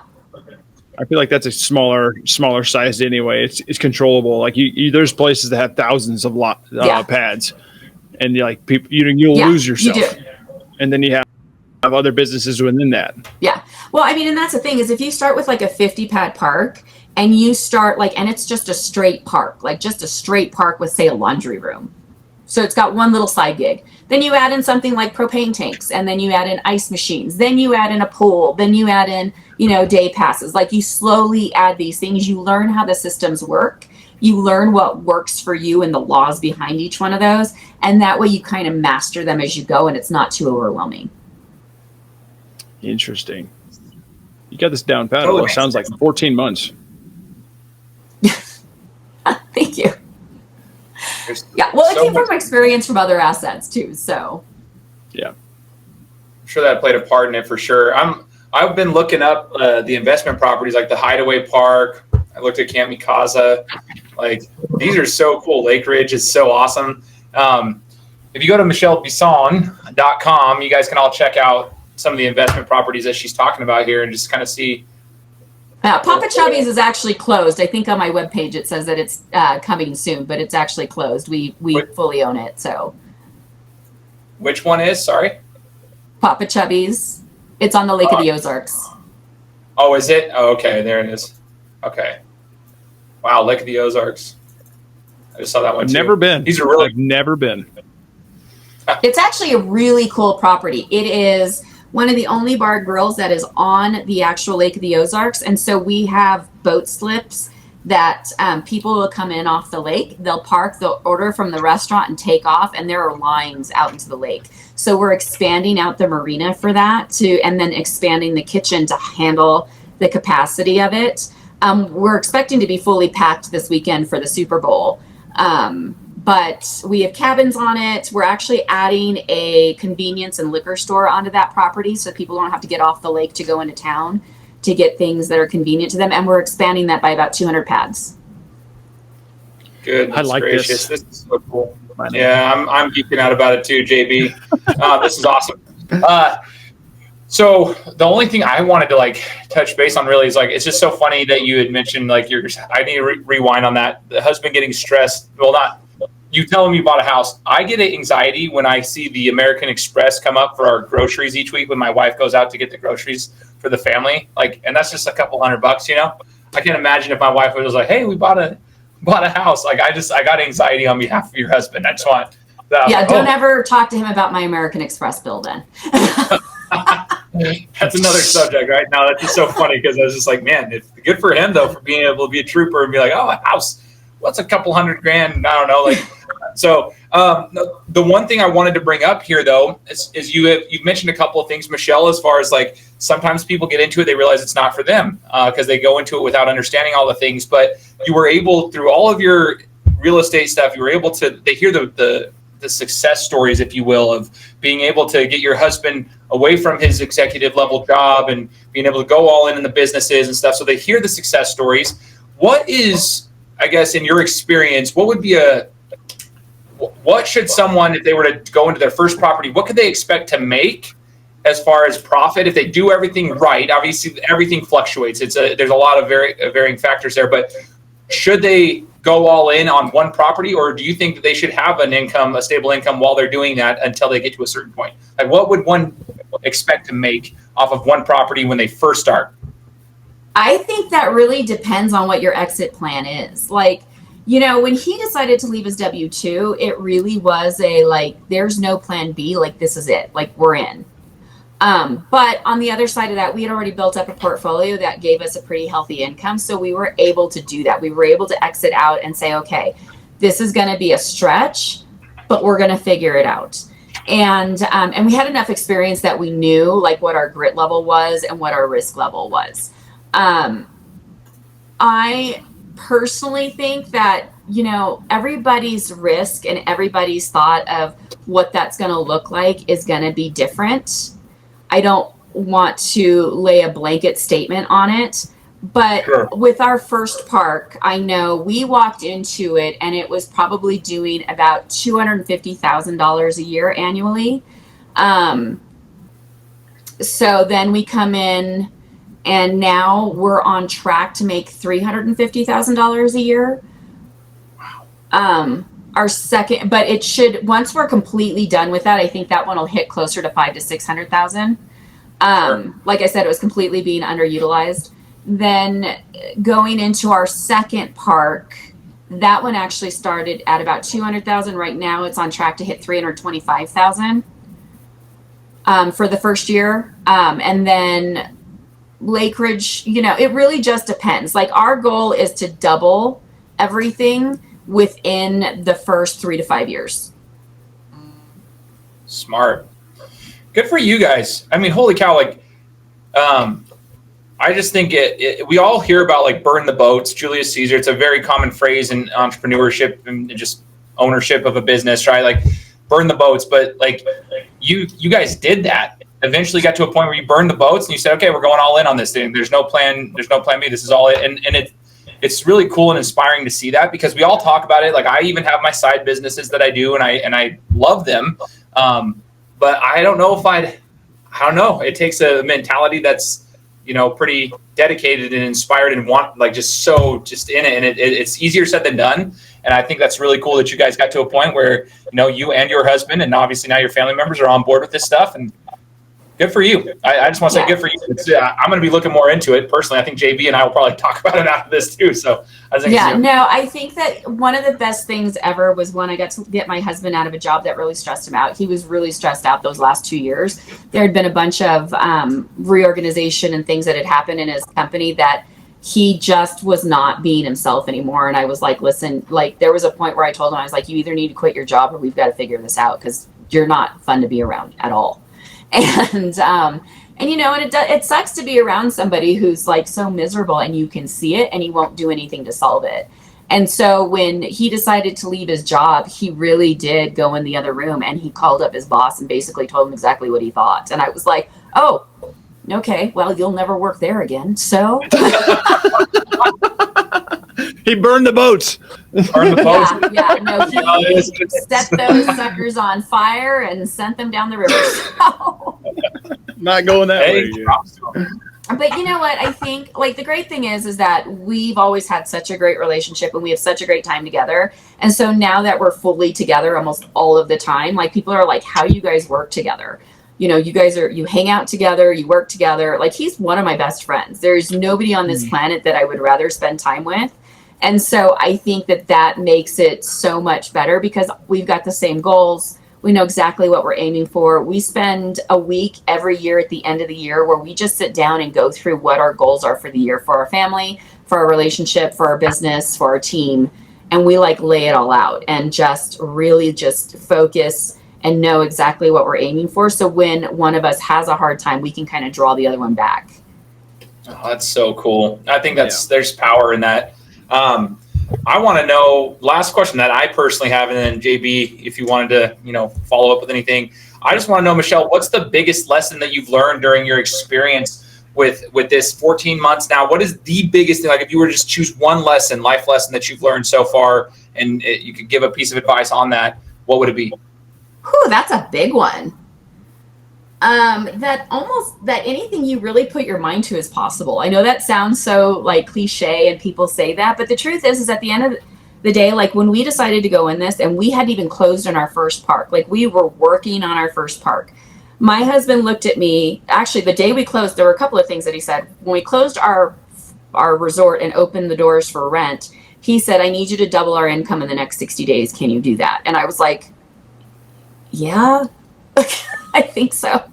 I feel like that's a smaller sized anyway. It's controllable. There's places that have thousands of pads, and people, you'll lose yourself. You do. And then you have other businesses within that. Yeah. Well, I mean, and that's the thing is, if you start with a 50 pad park and you start and it's just a straight park, just a straight park with, say, a laundry room, So it's got one little side gig. Then you add in something like propane tanks, and then you add in ice machines. Then you add in a pool. Then you add in, day passes. Like, you slowly add these things. You learn how the systems work. You learn what works for you and the laws behind each one of those. And that way you kind of master them as you go, and it's not too overwhelming. Interesting. You got this down pat. Totally. It sounds like 14 months. Thank you. Yeah, well, it came from experience from other assets too. So, yeah, I'm sure that played a part in it for sure. I've been looking up the investment properties like the Hideaway Park. I looked at Camp Mikasa. Like, these are so cool. Lake Ridge is so awesome. If you go to MycheleBisson.com, you guys can all check out some of the investment properties that she's talking about here and just kind of see. Papa Chubby's is actually closed. I think on my webpage it says that it's coming soon, but it's actually closed. We fully own it. So, which one is? Sorry, Papa Chubby's. It's on the Lake of the Ozarks. Oh, is it? Oh, okay, there it is. Okay. Wow, Lake of the Ozarks. I just saw that one too. Never been. These are really. I've never been. It's actually a really cool property. It is one of the only bar grills that is on the actual Lake of the Ozarks. And so we have boat slips that people will come in off the lake. They'll park, they'll order from the restaurant and take off. And there are lines out into the lake. So we're expanding out the marina for that and then expanding the kitchen to handle the capacity of it. We're expecting to be fully packed this weekend for the Super Bowl. But we have cabins on it. We're actually adding a convenience and liquor store onto that property so people don't have to get off the lake to go into town to get things that are convenient to them. And we're expanding that by about 200 pads. Good. I like gracious. This is so cool. Yeah, I'm geeking out about it too, JB. This is awesome. So the only thing I wanted to touch base on really is it's just so funny that you had mentioned I need to rewind on that. The husband getting stressed. Well, not. You tell him you bought a house. I get anxiety when I see the American Express come up for our groceries each week when my wife goes out to get the groceries for the family. And that's just a couple $100, I can't imagine if my wife was like, "Hey, we bought a house." I got anxiety on behalf of your husband. I just want that. Yeah, don't ever talk to him about my American Express bill then. That's another subject right now. That's just so funny because I was just like, man, it's good for him though for being able to be a trooper and be like, oh, a house. What's a couple $100,000? I don't know. So the one thing I wanted to bring up here though is you've mentioned a couple of things, Mychele, as far as sometimes people get into it, they realize it's not for them because they go into it without understanding all the things. But you were able, through all of your real estate stuff, you were able to. They hear the success stories, if you will, of being able to get your husband away from his executive level job and being able to go all in the businesses and stuff. So they hear the success stories. What is, I guess, in your experience, what should someone, if they were to go into their first property, what could they expect to make as far as profit if they do everything right? Obviously, everything fluctuates. There's a lot of varying factors there, but should they go all in on one property, or do you think that they should have a stable income while they're doing that until they get to a certain point? What would one expect to make off of one property when they first start? I think that really depends on what your exit plan is. When he decided to leave his W-2, it really was there's no plan B. This is it. We're in. But on the other side of that, we had already built up a portfolio that gave us a pretty healthy income. So we were able to do that. We were able to exit out and say, okay, this is going to be a stretch, but we're going to figure it out. And we had enough experience that we knew what our grit level was and what our risk level was. I personally think that, everybody's risk and everybody's thought of what that's going to look like is going to be different. I don't want to lay a blanket statement on it, but sure. With our first park, I know we walked into it and it was probably doing about $250,000 a year annually. So then we come in and now we're on track to make $350,000 a year. Wow. Our second, but it should, once we're completely done with that, I think that one will hit closer to $500,000 to $600,000. Sure. Like I said, it was completely being underutilized. Then going into our second park, That one actually started at about 200,000. Right now it's on track to hit 325,000 for the first year. And then Lake Ridge, it really just depends. Like our goal is to double everything within the first 3 to 5 years. Smart. Good for you guys. I mean, holy cow. Like, I just think we all hear about like burn the boats, Julius Caesar. It's a very common phrase in entrepreneurship and just ownership of a business, right? Like burn the boats. But like you guys did that. Eventually got to a point where you burned the boats and you said, okay, we're going all in on this thing. There's no plan B. This is all it. And it's really cool and inspiring to see that, because we all talk about it. Like I even have my side businesses that I do and I love them. But I don't know if I don't know. It takes a mentality that's, pretty dedicated and inspired and want like just in it. And it's easier said than done. And I think that's really cool that you guys got to a point where, you and your husband and obviously now your family members are on board with this stuff, and good for you. I just want to say good for you. I'm going to be looking more into it personally. I think JB and I will probably talk about it after this too. So I think I think that one of the best things ever was when I got to get my husband out of a job that really stressed him out. He was really stressed out those last 2 years. There had been a bunch of reorganization and things that had happened in his company that he just was not being himself anymore. And I was like, listen, like there was a point where I told him, I was like, you either need to quit your job or we've got to figure this out, because you're not fun to be around at all. And it sucks to be around somebody who's like so miserable and you can see it and he won't do anything to solve it. And so when he decided to leave his job, he really did go in the other room and he called up his boss and basically told him exactly what he thought. And I was like, oh, okay, well, you'll never work there again. So he burned the boats. He set those suckers on fire and sent them down the river. So. Not going that way. But you know what? I think like the great thing is that we've always had such a great relationship and we have such a great time together. And so now that we're fully together almost all of the time, like people are like, how do you guys work together? You hang out together, you work together. Like he's one of my best friends. There's nobody on this planet that I would rather spend time with. And so I think that makes it so much better because we've got the same goals. We know exactly what we're aiming for. We spend a week every year at the end of the year where we just sit down and go through what our goals are for the year, for our family, for our relationship, for our business, for our team. And we like lay it all out and just really just focus and know exactly what we're aiming for. So when one of us has a hard time, we can kind of draw the other one back. Oh, that's so cool. I think there's power in that. I want to know, last question that I personally have, and then JB, if you wanted to, follow up with anything. I just want to know, Mychele, what's the biggest lesson that you've learned during your experience with this 14 months now? What is the biggest thing? Like if you were to just choose one life lesson that you've learned so far, and you could give a piece of advice on that, what would it be? Whew, that's a big one. That anything you really put your mind to is possible. I know that sounds so like cliche and people say that, but the truth is at the end of the day, like when we decided to go in this and we hadn't even closed on our first park, like we were working on our first park. My husband looked at me, actually the day we closed, there were a couple of things that he said. When we closed our resort and opened the doors for rent, he said, I need you to double our income in the next 60 days. Can you do that? And I was like, yeah, I think so.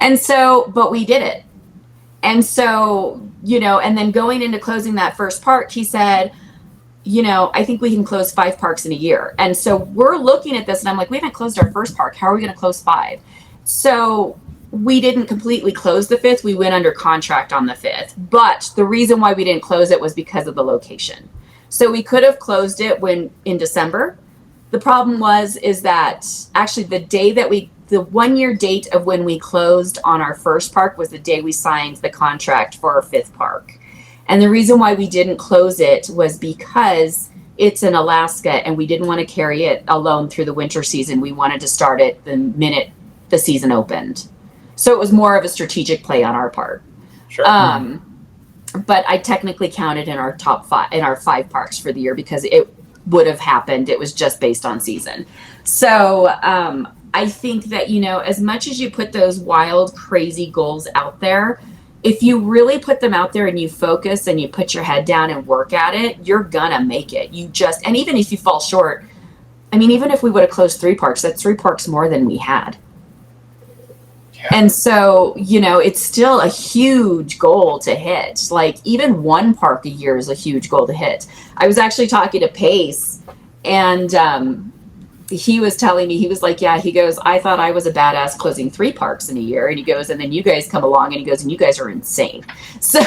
And so, but we did it. And so, and then going into closing that first park, he said, I think we can close 5 parks in a year. And so we're looking at this and I'm like, we haven't closed our first park. How are we going to close 5? So we didn't completely close the 5th. We went under contract on the 5th. But the reason why we didn't close it was because of the location. So we could have closed it in December. The problem is that actually the 1 year date of when we closed on our first park was the day we signed the contract for our 5th park. And the reason why we didn't close it was because it's in Alaska and we didn't want to carry it alone through the winter season. We wanted to start it the minute the season opened. So it was more of a strategic play on our part. Sure. But I technically counted in our top 5, in our 5 parks for the year because it would have happened. It was just based on season. So, I think that, as much as you put those wild, crazy goals out there, if you really put them out there and you focus and you put your head down and work at it, you're gonna make it. And even if you fall short, I mean, even if we would have closed 3 parks, that's 3 parks more than we had. Yeah. And so, it's still a huge goal to hit. Like, even 1 park a year is a huge goal to hit. I was actually talking to Pace, and he was telling me, he was like, yeah, he goes, I thought I was a badass closing 3 parks in a year. And he goes, and then you guys come along, and he goes, and you guys are insane. So,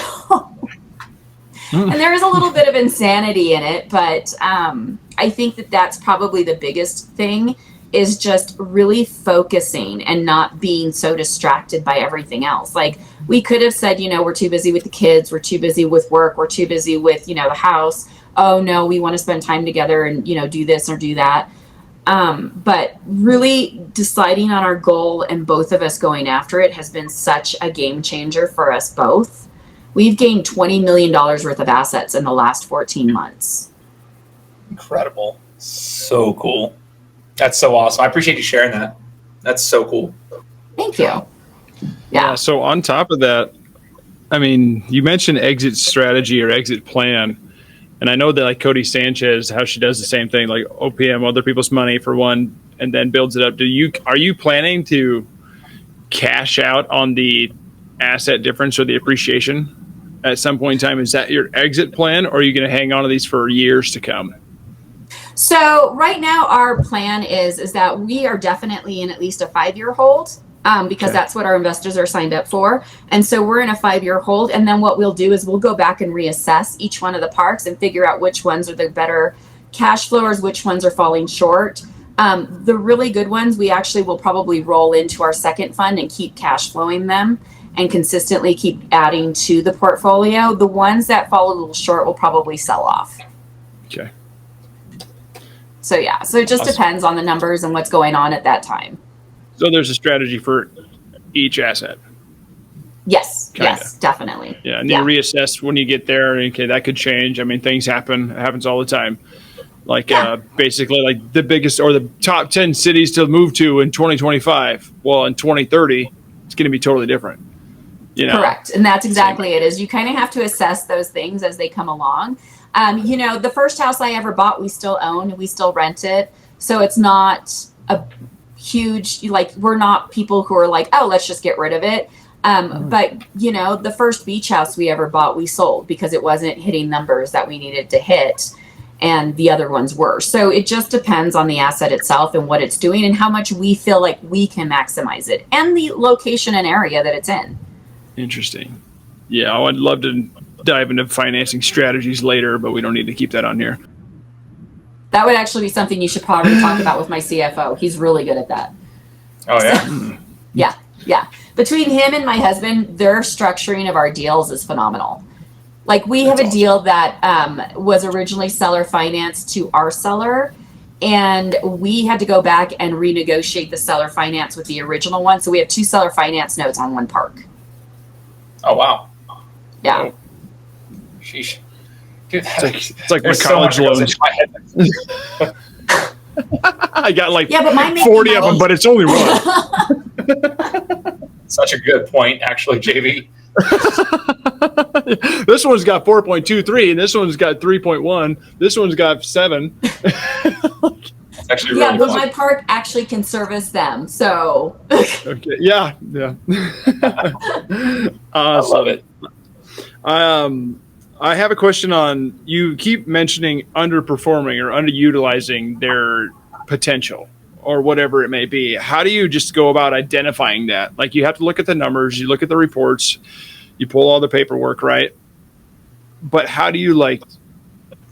and there is a little bit of insanity in it, but I think that that's probably the biggest thing, is just really focusing and not being so distracted by everything else. Like, we could have said, we're too busy with the kids, we're too busy with work, we're too busy with, the house. Oh no, we want to spend time together and, do this or do that. But really deciding on our goal and both of us going after it has been such a game changer for us both. We've gained $20 million worth of assets in the last 14 months. Incredible. So cool. That's so awesome. I appreciate you sharing that. That's so cool. Thank you. Yeah. So on top of that, I mean, you mentioned exit strategy or exit plan. And I know that, like, Cody Sanchez, how she does the same thing, like OPM, other people's money for one, and then builds it up. Are you planning to cash out on the asset difference or the appreciation at some point in time? Is that your exit plan, or are you going to hang on to these for years to come? So right now our plan is that we are definitely in at least a 5-year hold. Because that's what our investors are signed up for. And so we're in a 5-year hold. And then what we'll do is we'll go back and reassess each one of the parks and figure out which ones are the better cash flowers, which ones are falling short. The really good ones, we actually will probably roll into our second fund and keep cash flowing them and consistently keep adding to the portfolio. The ones that fall a little short will probably sell off. Okay. So yeah, so it just depends on the numbers and what's going on at that time. So there's a strategy for each asset. Yes. Kinda. Yes, definitely. Yeah, and you reassess when you get there. Okay, that could change. I mean, things happen. It happens all the time. Like basically, like the biggest or the top 10 cities to move to in 2025. Well, in 2030, it's going to be totally different. Correct, and that's exactly it. Is you kind of have to assess those things as they come along. The first house I ever bought, we still own. We still rent it, so it's not a huge, like, we're not people who are like, oh, let's just get rid of it. But the first beach house we ever bought, we sold because it wasn't hitting numbers that we needed to hit, and the other ones were. So it just depends on the asset itself and what it's doing and how much we feel like we can maximize it and the location and area that it's in. Interesting. Yeah, I would love to dive into financing strategies later, but we don't need to keep that on here. That would actually be something you should probably talk about with my CFO. He's really good at that. Oh, yeah? Yeah. Between him and my husband, their structuring of our deals is phenomenal. Like, we have a deal that was originally seller financed to our seller, and we had to go back and renegotiate the seller finance with the original one. So we have 2 seller finance notes on 1 park. Oh, wow. Yeah. Oh. Sheesh. Dude, it's like my college loans. I got like 40 of them, but it's only one. Such a good point, actually, JV. This one's got 4.23, and this one's got 3.1. This one's got 7. It's actually really but fun. my park actually can service them, so. Okay. Yeah. I love it. I have a question on, you keep mentioning underperforming or underutilizing their potential or whatever it may be. How do you just go about identifying that? Like, you have to look at the numbers, you look at the reports, you pull all the paperwork, right? But how do you, like,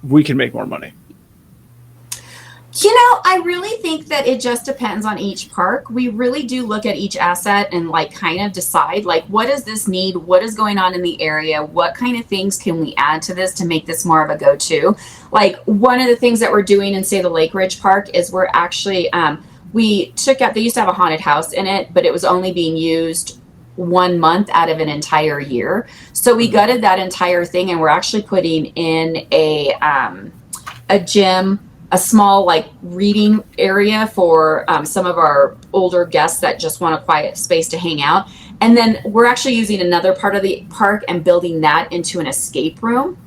we can make more money? I really think that it just depends on each park. We really do look at each asset and, like, kind of decide, like, what does this need? What is going on in the area? What kind of things can we add to this to make this more of a go-to? Like, one of the things that we're doing in, say, the Lake Ridge Park is we're actually, we took out, they used to have a haunted house in it, but it was only being used 1 month out of an entire year. So we gutted that entire thing, and we're actually putting in a gym, a small, like, reading area for some of our older guests that just want a quiet space to hang out. And then we're actually using another part of the park and building that into an escape room.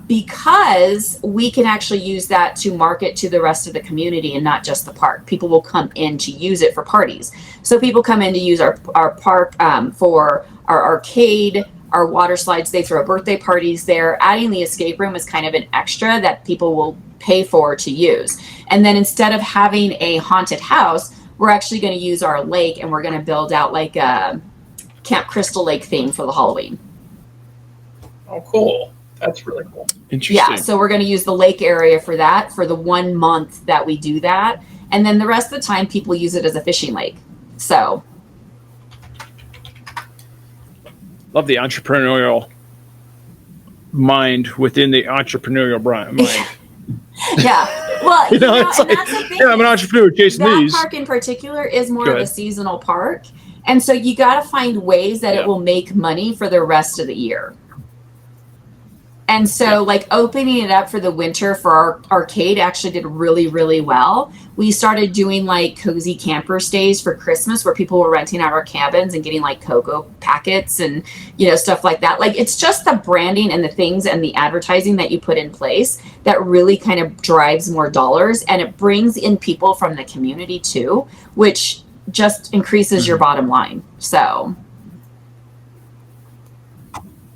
Because we can actually use that to market to the rest of the community and not just the park. People will come in to use it for parties. So people come in to use our park for our arcade, our water slides. They throw birthday parties there. Adding the escape room is kind of an extra that people will pay for to use. And then instead of having a haunted house, we're actually going to use our lake, and we're going to build out like a Camp Crystal Lake theme for the Halloween. Oh, cool. That's really cool. Interesting. Yeah, so we're going to use the lake area for that for the 1 month that we do that. And then the rest of the time, people use it as a fishing lake. So. Love the entrepreneurial mind within the entrepreneurial mind. Yeah. Well, you know, it's like, yeah, I'm an entrepreneur chasing these. That park in particular is more of a seasonal park. And so you got to find ways that it will make money for the rest of the year. And so like opening it up for the winter for our arcade actually did really, really well. We started doing like cozy camper stays for Christmas where people were renting out our cabins and getting like cocoa packets and, you know, stuff like that. Like it's just the branding and the things and the advertising that you put in place that really kind of drives more dollars, and it brings in people from the community too, which just increases your bottom line. So.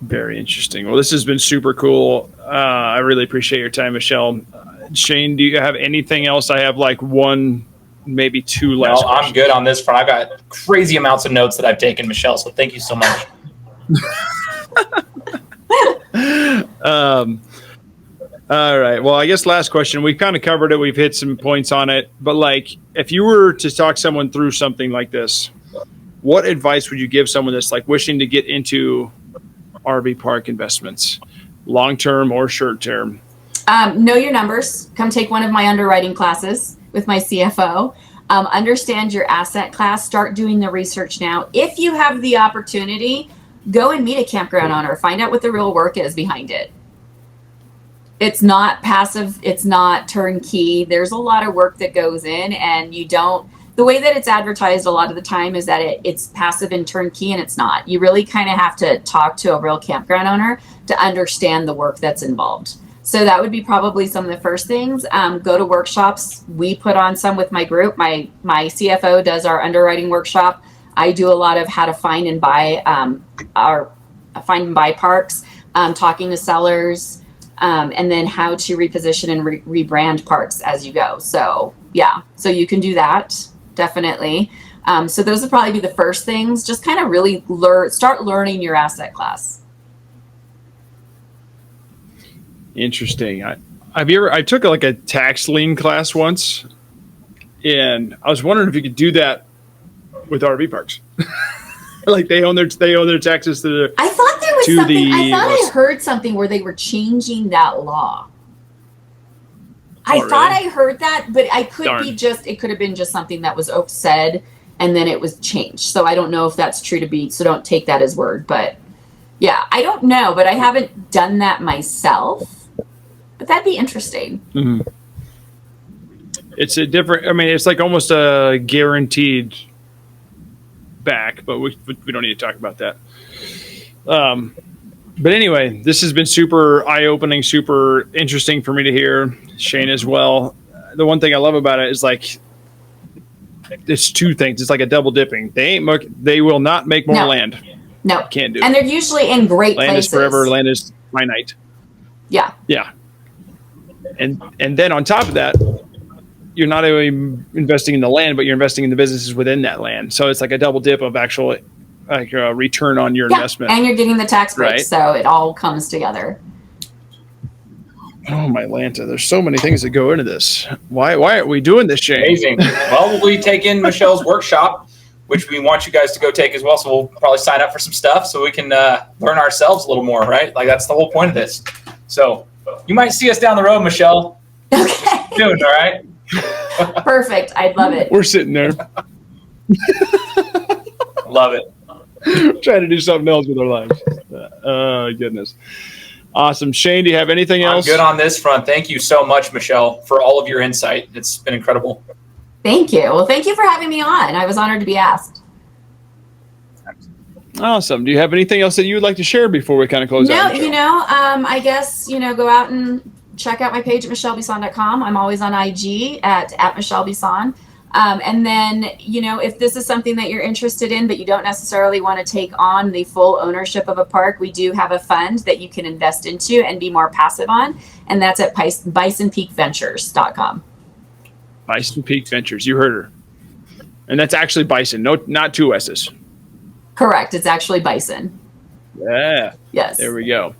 Very interesting. Well, this has been super cool. I really appreciate your time, Mychele. Shane, do you have anything else? I have like one, maybe two last questions. I'm good on this front. I've got crazy amounts of notes that I've taken, Mychele, so thank you so much. All right. Well, I guess last question. We've kind of covered it. We've hit some points on it. But like, if you were to talk someone through something like this, what advice would you give someone that's like wishing to get into RV park investments, long-term or short-term? Know your numbers. Come take one of my underwriting classes with my CFO. Understand your asset class. Start doing the research now. If you have the opportunity, go and meet a campground owner. Find out what the real work is behind it. It's not passive. It's not turnkey. There's a lot of work that goes in, and you don't. The way that it's advertised a lot of the time is that it's passive and turnkey, and it's not. You really kind of have to talk to a real campground owner to understand the work that's involved. So that would be probably some of the first things. Go to workshops. We put on some with my group. My CFO does our underwriting workshop. I do a lot of how to find and buy parks, talking to sellers, and then how to reposition and rebrand parks as you go. So yeah, so you can do that. Definitely. So those would probably be the first things. Just kind of really start learning your asset class. Interesting. I took like a tax lien class once, and I was wondering if you could do that with RV parks. Like they own their taxes to the. I thought there was something. I thought I heard something where they were changing that law. I thought I heard that, but it could have been just something that was said and then it was changed. So I don't know if that's true so don't take that as word, but yeah, I don't know, but I haven't done that myself, but that'd be interesting. Mm-hmm. It's it's like almost a guaranteed back, but we don't need to talk about that. But anyway, this has been super eye-opening, super interesting for me to hear. Shane as well. The one thing I love about it is like it's two things. It's like a double dipping. They will not make more land. No, can't do it. And they're usually in great land places. Is forever. Land is finite. Yeah. Yeah. And then on top of that, you're not only investing in the land, but you're investing in the businesses within that land. So it's like a double dip of actual return on your investment. And you're getting the tax breaks, right? So it all comes together. Oh my Lanta, there's so many things that go into this. Why aren't we doing this, Shane? Amazing. Well, we'll be taking Mychele's workshop, which we want you guys to go take as well. So we'll probably sign up for some stuff so we can learn ourselves a little more, right? Like that's the whole point of this. So you might see us down the road, Mychele. Okay. Soon, all right? Perfect. I'd love it. We're sitting there. Love it. Trying to do something else with our lives. Oh, goodness. Awesome. Shane, do you have anything else? I'm good on this front. Thank you so much, Mychele, for all of your insight. It's been incredible. Thank you. Well, thank you for having me on. I was honored to be asked. Awesome. Do you have anything else that you would like to share before we kind of close out? No, I guess, go out and check out my page at MycheleBisson.com. I'm always on IG at Mychele Bisson. And then, if this is something that you're interested in, but you don't necessarily want to take on the full ownership of a park, we do have a fund that you can invest into and be more passive on. And that's at BisonPeakVentures.com. Bison Peak Ventures. You heard her. And that's actually Bison, not two S's. Correct. It's actually Bison. Yeah. Yes. There we go.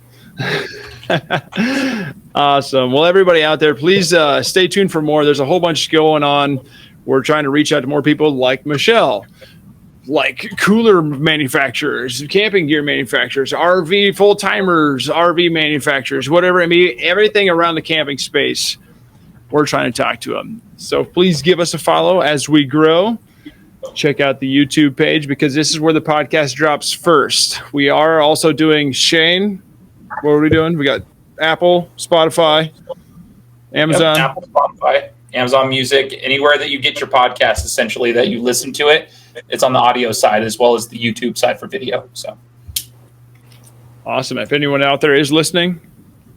Awesome. Well, everybody out there, please stay tuned for more. There's a whole bunch going on. We're trying to reach out to more people like Mychele, like cooler manufacturers, camping gear manufacturers, RV full-timers, RV manufacturers, whatever it may be, everything around the camping space. We're trying to talk to them. So please give us a follow as we grow. Check out the YouTube page because this is where the podcast drops first. We are also doing Shane. What are we doing? We got Apple, Spotify, Amazon. Yep, Apple, Spotify, Amazon Music, anywhere that you get your podcast, essentially, that you listen to it. It's on the audio side as well as the YouTube side for video. So awesome. If anyone out there is listening,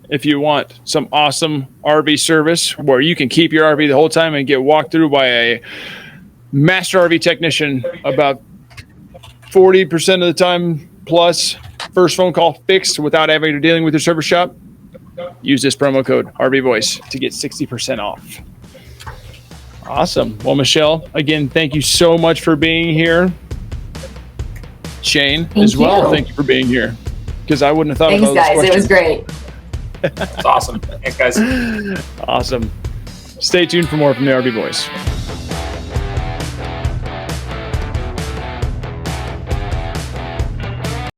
if you want some awesome RV service where you can keep your RV the whole time and get walked through by a master RV technician about 40% of the time plus, first phone call fixed without ever dealing with your service shop, use this promo code RVVoice to get 60% off. Awesome. Well, Mychele, again, thank you so much for being here. Shane, thank as well, you. Thank you for being here because I wouldn't have thought Thanks, about this guys. question. It was great. it's awesome. Thanks, guys. Awesome. Stay tuned for more from the RV Voice.